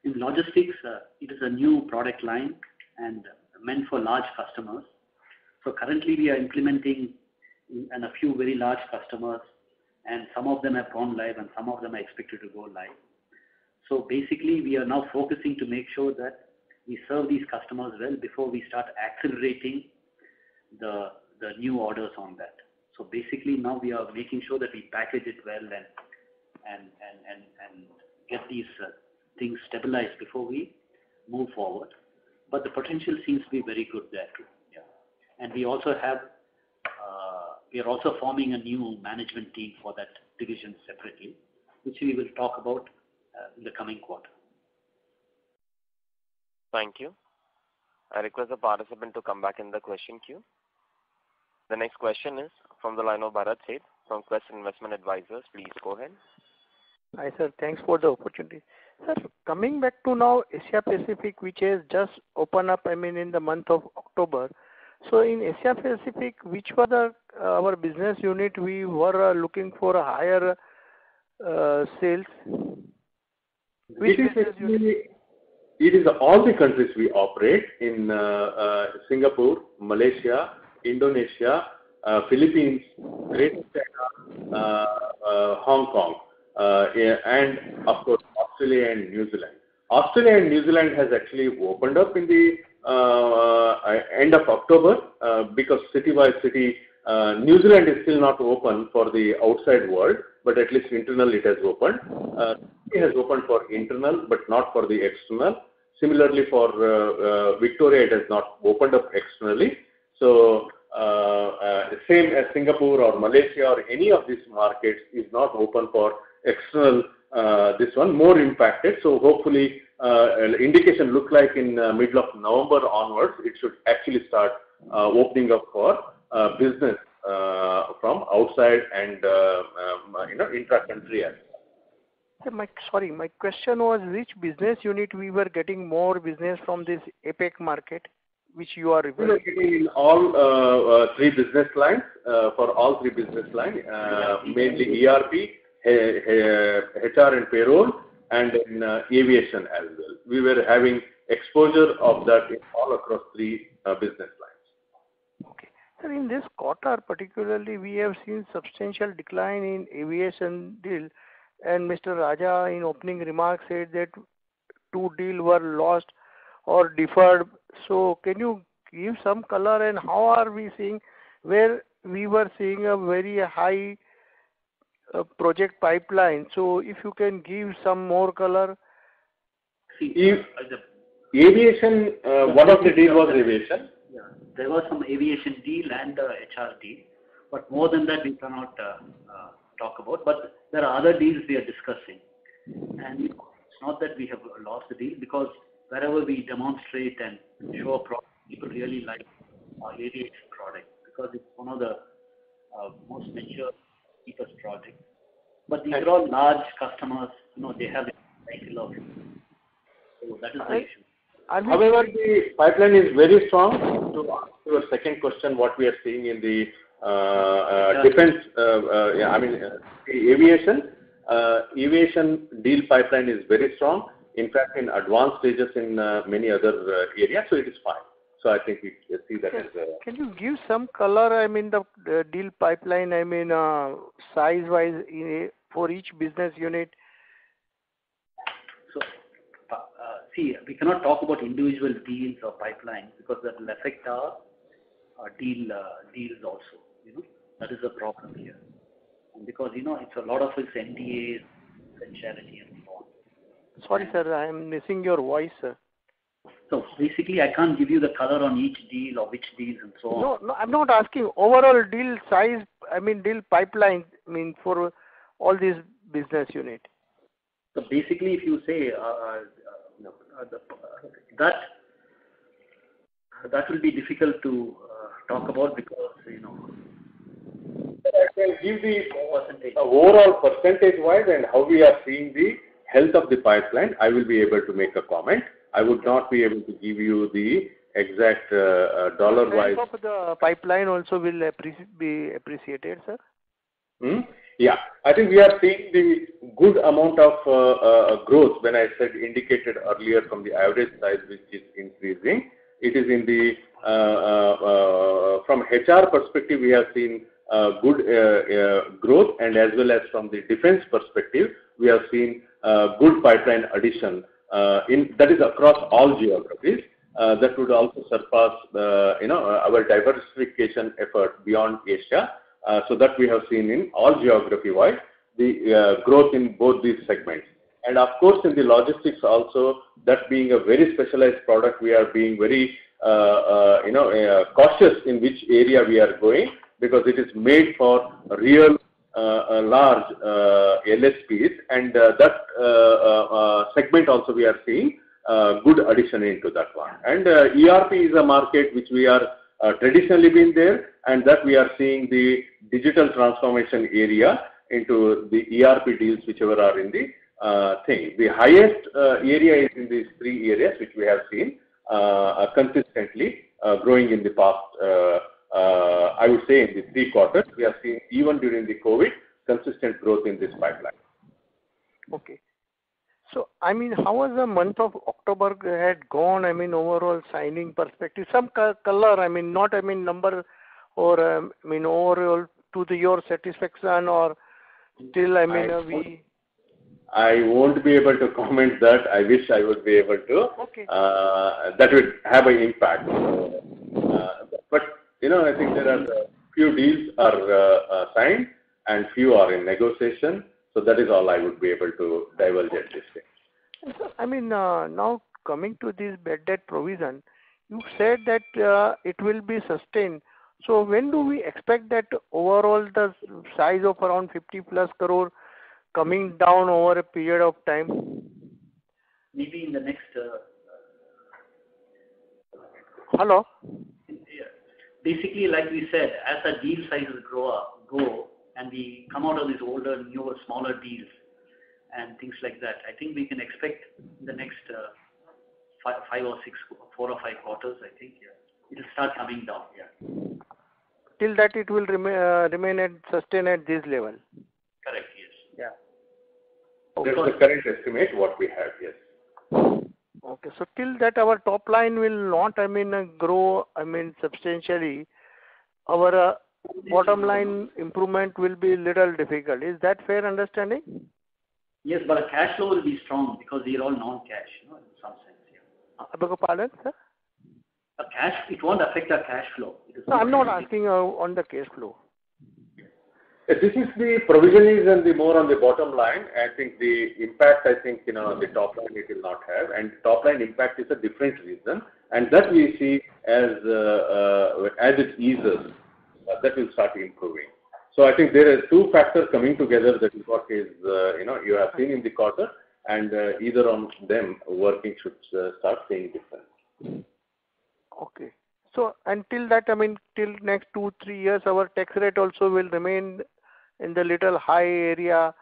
in logistics, it is a new product line and meant for large customers. So currently we are implementing in a few very large customers, and some of them have gone live and some of them are expected to go live. So basically we are now focusing to make sure that we serve these customers well before we start accelerating the new orders on that. So basically now we are making sure that we package it well and get these things stabilized before we move forward. But the potential seems to be very good there too. Yeah. And we also have, we are also forming a new management team for that division separately, which we will talk about in the coming quarter. Thank you. I request the participant to come back in the question queue. The next question is from the line of Bharat Sheth from Quest Investment Advisors. Please go ahead. Hi sir, thanks for the opportunity. Sir, coming back to now Asia Pacific, which has just opened up, in the month of October. So in Asia Pacific, which were our business unit we were looking for a higher sales? Which business unit? It is all the countries we operate in: Singapore, Malaysia, Indonesia, Philippines, Greater China, Hong Kong, and of course Australia and New Zealand. Australia and New Zealand has actually opened up in the end of October, because city by city, New Zealand is still not open for the outside world, but at least internal it has opened. It has opened for internal, but not for the external. Similarly for Victoria, it has not opened up externally. So same as Singapore or Malaysia or any of these markets is not open for external. This one more impacted. So hopefully, indication look like in middle of November onwards, it should actually start opening up for business from outside and intra-country as well. My question was which business unit we were getting more business from this APEC market, which you are referring to? In all three business lines, for all three business lines, mainly ERP, HR and payroll, and in aviation as well. We were having exposure of that in all across three business lines. Okay. So in this quarter particularly, we have seen substantial decline in aviation deal, and Mr. Raja in opening remarks said that 2 deals were lost or deferred. So can you give some color, and how are we seeing where we were seeing a very high project pipeline. So if you can give some more color. See, aviation, one of the deal was aviation. Yeah, there was some aviation deal and HR deal, but more than that we cannot talk about. But there are other deals we are discussing, and it's not that we have lost the deal, because wherever we demonstrate and show a product, people really like our aviation product, because it's one of the most mature, cheapest projects. But these are all large customers, they have a cycle of, so that is the issue. However, the pipeline is very strong. To answer your second question, what we are seeing in the defense, the aviation deal pipeline is very strong. In fact, in advanced stages in many other areas, so it is fine. So I think we see that as a... Can you give some color, I mean, the deal pipeline, I mean, size-wise for each business unit? So, see, we cannot talk about individual deals or pipelines, because that will affect our deals also. That is the problem here. And because, it's a lot of it's NDAs, confidentiality and so on. Sorry, sir, I am missing your voice, sir. So basically, I can't give you the color on each deal or which deals and so on. No, I'm not asking overall deal size, I mean deal pipeline, I mean for all these business unit. So basically, if you say that will be difficult to talk about, because I can give the overall percentage-wise and how we are seeing the health of the pipeline. I will be able to make a comment. I would not be able to give you the exact dollar-wise. The health of the pipeline also will be appreciated, sir. Yeah, I think we are seeing the good amount of growth. When I said indicated earlier from the average size which is increasing, it is in the from HR perspective we have seen good growth, and as well as from the defense perspective we have seen good pipeline addition. That is across all geographies. That would also surpass our diversification effort beyond Asia. So that we have seen in all geography-wise the growth in both these segments. And of course, in the logistics also, that being a very specialized product, we are being very cautious in which area we are going, because it is made for real large LSPs, and that segment also we are seeing good addition into that one. And ERP is a market which we are traditionally been there, and that we are seeing the digital transformation area into the ERP deals whichever are in the thing. The highest area is in these three areas which we have seen consistently growing in the past, I would say in the 3 quarters. We have seen even during the COVID consistent growth in this pipeline. Okay. So, I mean, how was the month of October had gone, I mean, overall signing perspective? Some color, I mean, not, I mean, number or, I mean, overall to your satisfaction, or still, I mean, I won't be able to comment that. I wish I would be able to. Okay. That would have an impact. But, I think there are few deals are signed and few are in negotiation. So that is all I would be able to divulge at this stage. I mean, now coming to this bad debt provision, you said that it will be sustained. So when do we expect that overall the size of around 50 plus crore coming down over a period of time? Maybe in the next... Hello? Basically, like we said, as the deal sizes go, and we come out of these older, newer, smaller deals and things like that, I think we can expect in the next 4 or 5 quarters, I think, it will start coming down. Yeah. Till that it will remain and sustain at this level. Correct. Yes. Yeah. That's the current estimate what we have. Yes. Okay. So till that our top line will not, I mean, grow, I mean, substantially. Our bottom line improvement will be little difficult. Is that fair understanding? Yes, but the cash flow will be strong because they are all non-cash, in some sense. Yeah. I beg your pardon, sir? It won't affect our cash flow. No, I'm not asking on the cash flow. This is the provision and the more on the bottom line. I think the impact, the top line it will not have, and top line impact is a different reason, and that we see as it eases, that will start improving. So I think there are two factors coming together. That is what is you have seen in the quarter, and either on them working should start seeing difference. Okay. So until that, till next 2-3 years, our tax rate also will remain in the little high area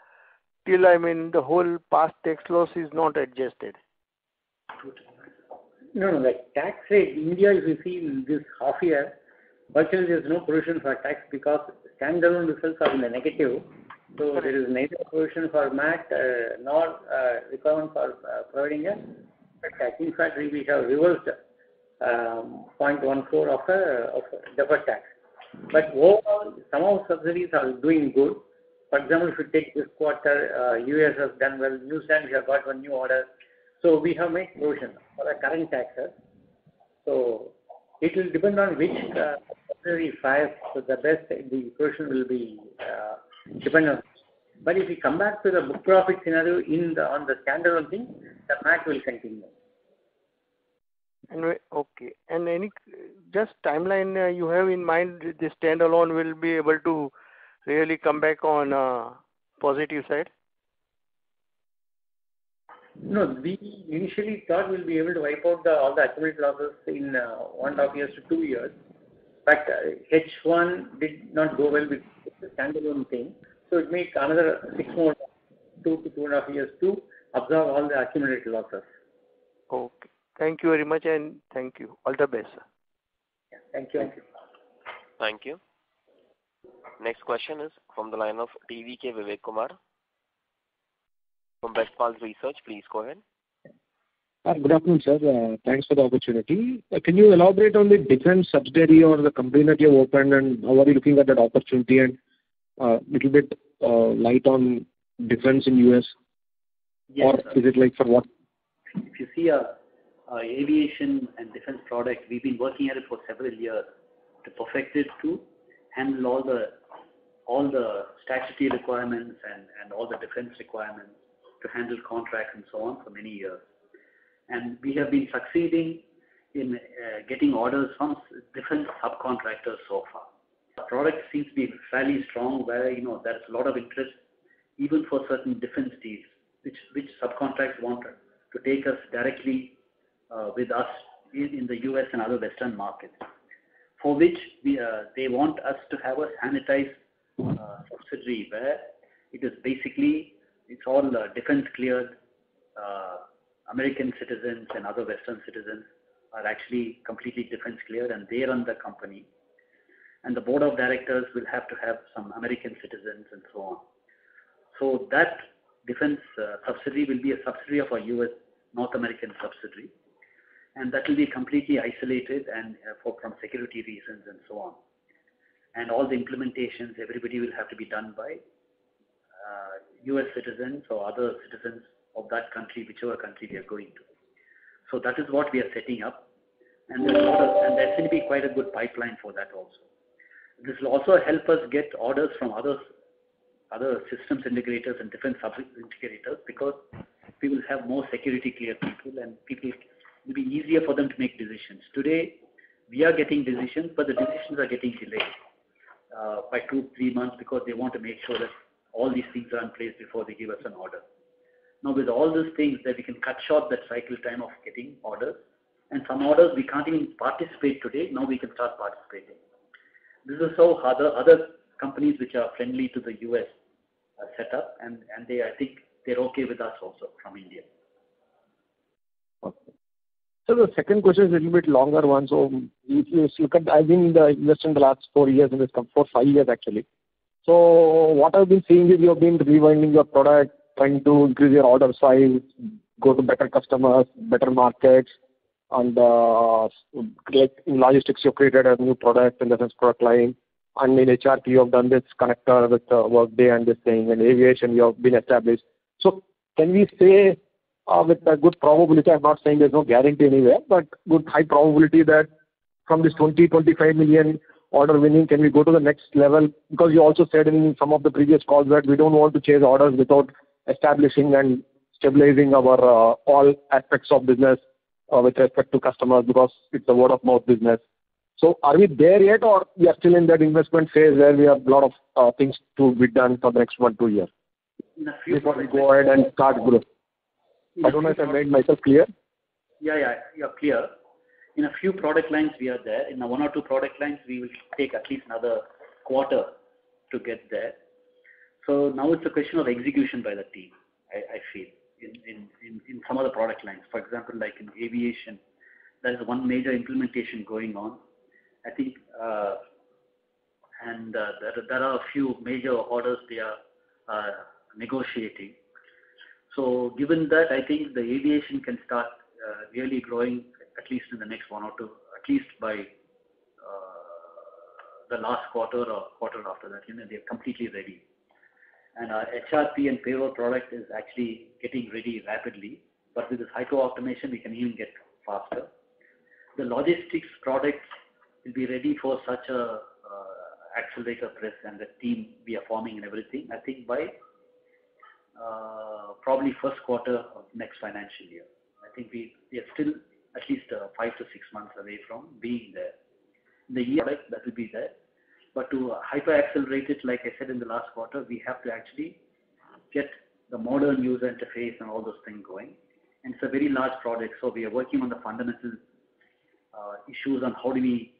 till, the whole past tax loss is not adjusted. No, the tax rate, India, if you see in this half year, virtually there is no provision for tax because standalone results are in the negative. So there is neither provision for MAT nor requirement for providing a tax. In fact, we have reversed 0.14 of deferred tax. But overall, some of the subsidiaries are doing good. For example, if you take this quarter, US has done well. New Zealand, we have got one new order. So we have made provision for the current taxes. So it will depend on which subsidiary files. So the provision will be dependent. But if we come back to the book profit scenario on the standalone thing, the MAT will continue. Okay. And any just timeline you have in mind, this standalone will be able to really come back on positive side? No, we initially thought we'll be able to wipe out all the accumulated losses in 1.5 years to 2 years. But H1 did not go well with the standalone thing. So it may take another 2 to 2.5 years to absorb all the accumulated losses. Okay. Thank you very much, and thank you. All the best, sir. Yeah, thank you. Thank you. Next question is from the line of TVK Vivek Kumar from Bestpals Research. Please go ahead. Good afternoon, sir. Thanks for the opportunity. Can you elaborate on the defense subsidiary or the company that you have opened, and how are you looking at that opportunity, and little bit light on defense in US? Yes, or is it like for what? If you see aviation and defense product, we've been working at it for several years to perfect it to handle all the statutory requirements and all the defense requirements, to handle contracts and so on for many years. And we have been succeeding in getting orders from different subcontractors so far. The product seems to be fairly strong, where there's a lot of interest even for certain defense deals, which subcontracts want to take us directly with us in the US and other Western markets, for which they want us to have a sanitized subsidiary where it is basically, it's all defense cleared. American citizens and other Western citizens are actually completely defense cleared, and they run the company. And the board of directors will have to have some American citizens and so on. So that defense subsidiary will be a subsidiary of our US North American subsidiary, and that will be completely isolated and from security reasons and so on. And all the implementations, everybody will have to be done by US citizens or other citizens of that country, whichever country they are going to. So that is what we are setting up, and there's going to be quite a good pipeline for that also. This will also help us get orders from other systems integrators and defense sub integrators, because we will have more security clear people, and it will be easier for them to make decisions. Today, we are getting decisions, but the decisions are getting delayed by 2-3 months, because they want to make sure that all these things are in place before they give us an order. Now, with all these things, that we can cut short that cycle time of getting orders, and some orders we can't even participate today. Now we can start participating. This is how other companies which are friendly to the US are set up, and I think they're okay with us also from India. Okay. So the second question is a little bit longer one. So if you look at, I've been invested in the last 4 years in this company, 5 years actually. So what I've been seeing is you have been rewinding your product, trying to increase your order size, go to better customers, better markets, and like in logistics you created a new product in the sense product line, and in HRP you have done this connector with Workday and this thing, and aviation you have been established. So can we say with a good probability, I'm not saying there's no guarantee anywhere, but good high probability that from this 20-25 million order winning? Can we go to the next level? Because you also said in some of the previous calls that we don't want to chase orders without establishing and stabilizing our all aspects of business with respect to customers, because it's a word of mouth business. So are we there yet, or we are still in that investment phase where we have a lot of things to be done for the next 1-2 years before we go ahead and start growth? I don't know if I made myself clear. Yeah, you're clear. In a few product lines we are there. In 1 or 2 product lines we will take at least another quarter to get there. So now it's a question of execution by the team, I feel, in some of the product lines. For example, like in aviation, there is one major implementation going on. I think, and there are a few major orders they are negotiating. So given that, I think the aviation can start really growing at least in the next 1 or 2, at least by the last quarter or quarter after that. They're completely ready. And our HRP and payroll product is actually getting ready rapidly. But with this hyper-automation, we can even get faster. The logistics products will be ready for such a accelerator press and the team we are forming and everything, I think by probably first quarter of next financial year. I think we are still at least 5 to 6 months away from being there. In the year that will be there. But to hyper accelerate it, like I said in the last quarter, we have to actually get the modern user interface and all those things going. And it's a very large project, so we are working on the fundamental issues on how do we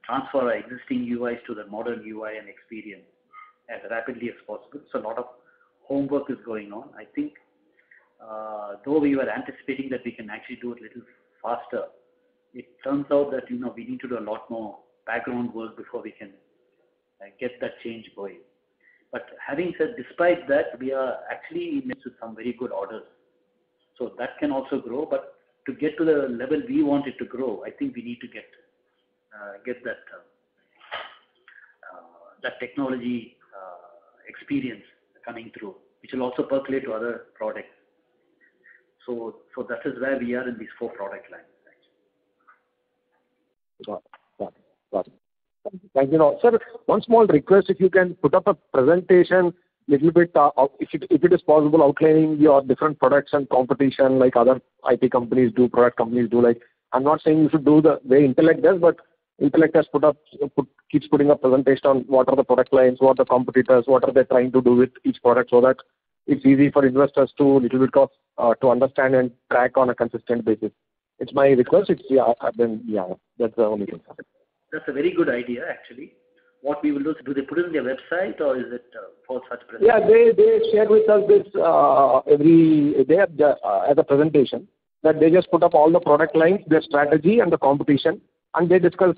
transfer our existing UIs to the modern UI and experience as rapidly as possible. So a lot of homework is going on. I think though we were anticipating that we can actually do it a little faster, it turns out that we need to do a lot more background work before we can get that change going. But having said, despite that, we are actually in with some very good orders. So that can also grow, but to get to the level we want it to grow, I think we need to get that technology experience coming through, which will also percolate to other products. So that is where we are in these 4 product lines. Got it. Thank you. Sir, one small request, if you can put up a presentation little bit, if it is possible, outlining your different products and competition like other IT companies do, product companies do. Like, I'm not saying you should do the way Intellect does, but Intellect has keeps putting up presentation on what are the product lines, what are the competitors, what are they trying to do with each product, so that it's easy for investors to to understand and track on a consistent basis. It's my request. That's the only thing. That's a very good idea, actually. What we will do they put it on their website, or is it for such presentation? Yeah, they share with us this every day as a presentation, that they just put up all the product lines, their strategy and the competition, and they discuss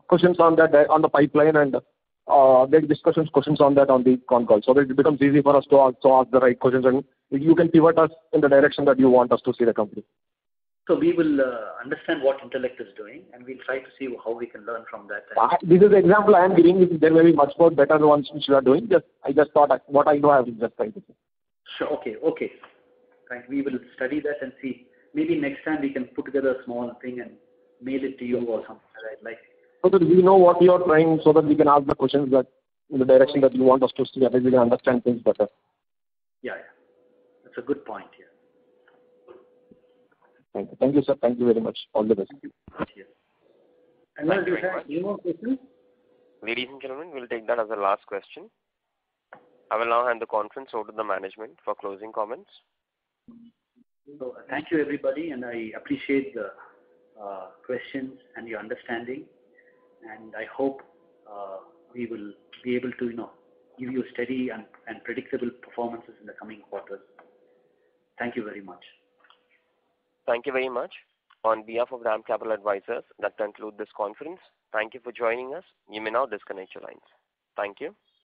questions on that on the pipeline, and they discuss questions on that on the con call, so that it becomes easy for us to also ask the right questions, and you can pivot us in the direction that you want us to see the company. So we will understand what Intellect is doing, and we'll try to see how we can learn from that. This is the example I am giving. There may be much more better ones which you are doing. I just thought what I know I will just try to say. Sure. Okay. Right. We will study that and see. Maybe next time we can put together a small thing and mail it to you or something like. So that we know what you are trying, so that we can ask the questions that in the direction that you want us to see, that we can understand things better. Yeah. That's a good point here. Thank you, sir. Thank you very much. All the best. Thank you. And do you have any more questions? Ladies and gentlemen, we'll take that as the last question. I will now hand the conference over to the management for closing comments. So, thank you, everybody, and I appreciate the questions and your understanding. And I hope we will be able to, give you steady and predictable performances in the coming quarters. Thank you very much. Thank you very much. On behalf of DAM Capital Advisors, that concludes this conference. Thank you for joining us. You may now disconnect your lines. Thank you.